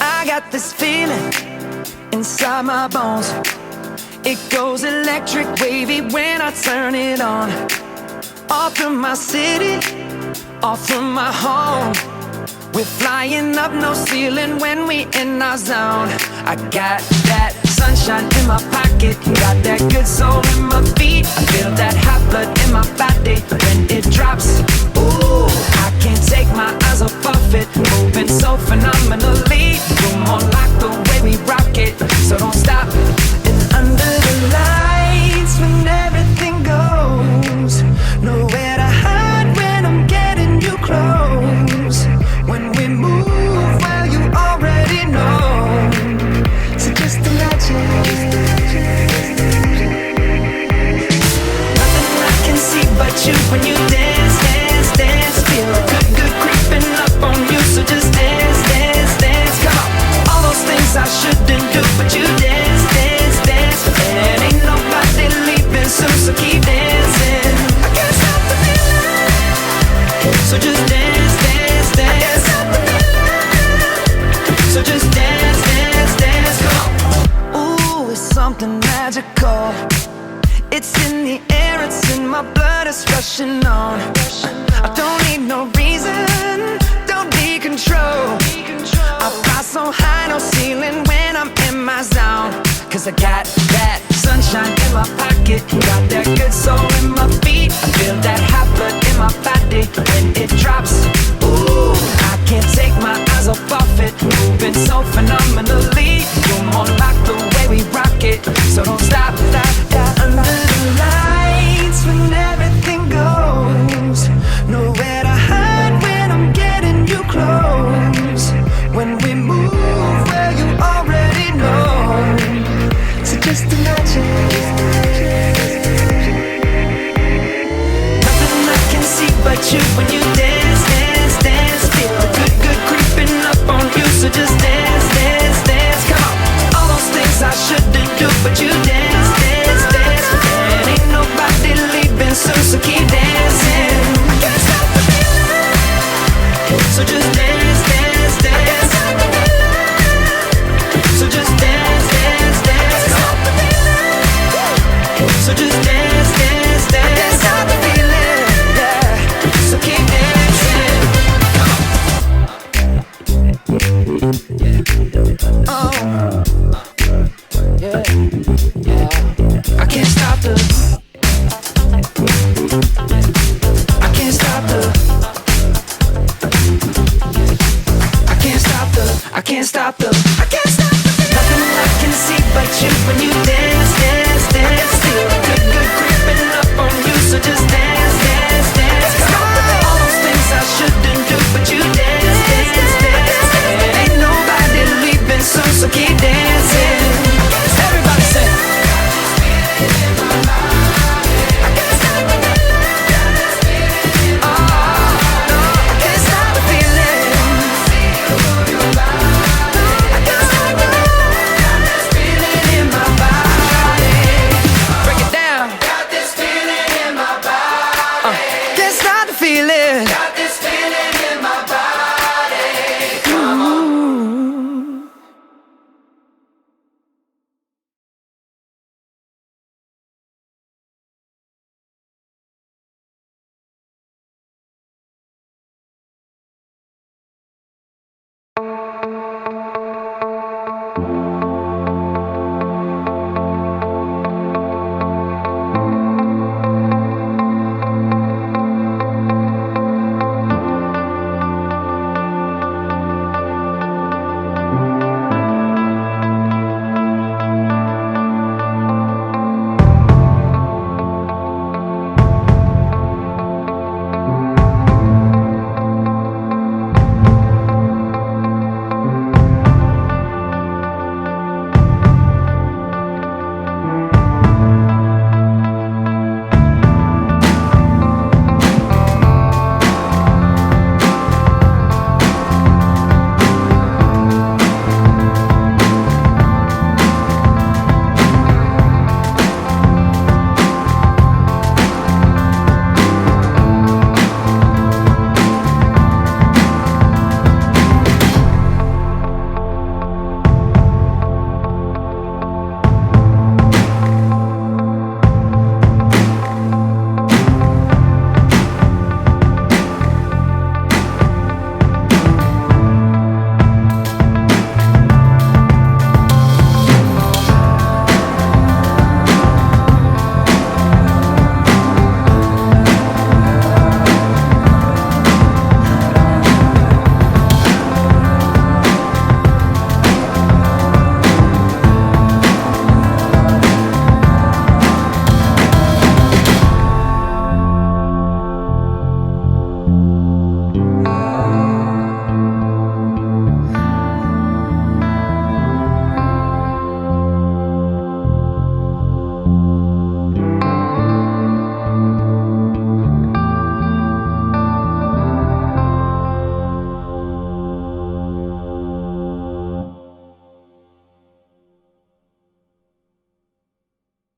I got this feeling inside my bones. It goes electric wavy when I turn it on. All through my city, all through my home. We're flying up, no ceiling when we in our zone. I got that sunshine in my pocket, got that good soul in my feet. I feel that hot blood in my body when it drops. Ooh, I can't take my eyes off of it, moving so phenomenally. You're more like the way we rock it, so don't stop. And under the lights, when everything goes, nowhere to hide when I'm getting you close. When we move, well, you already know. So just imagine. Nothing I can see but you when you dance, dance, dance. Feel good, good creeping up on you. So just dance, dance, dance. Come on. All those things I shouldn't do, but you dance, dance, dance. And ain't nobody leaving soon, so keep dancing. I can't stop the feeling. So just dance, dance, dance. I can't stop the feeling. So just dance, dance, dance. Come on. Ooh, it's something magical. It's in the air, it's in my blood, it's rushing on. I don't need no reason, don't need control. I fly so high, no ceiling when I'm in my zone. Cause I got that sunshine in my pocket, got that good soul in my feet. I feel that hot blood in my body when it drops. Ooh, I can't take my eyes off of it, moving so phenomenally. You're more like the way we rock it, so don't stop, stop, stop. Under the lights when everything goes, nowhere to hide when I'm getting you close. When we move, well, you already know. So just imagine. Nothing I can see but you when you dance, dance, dance. Feel good, good creeping up on you. So just dance, dance, dance. Come on. All those things I shouldn't do, but you dance, dance, dance. And ain't nobody leaving soon, so keep dancing. I can't stop the feeling. So just dance, dance, dance. I can't stop the feeling. So just dance, dance, dance. Stop the feeling. So just dance, dance, dance. I can't stop the feeling. Yeah. So keep dancing. Oh. Yeah. Yeah. I can't stop the. I can't stop the.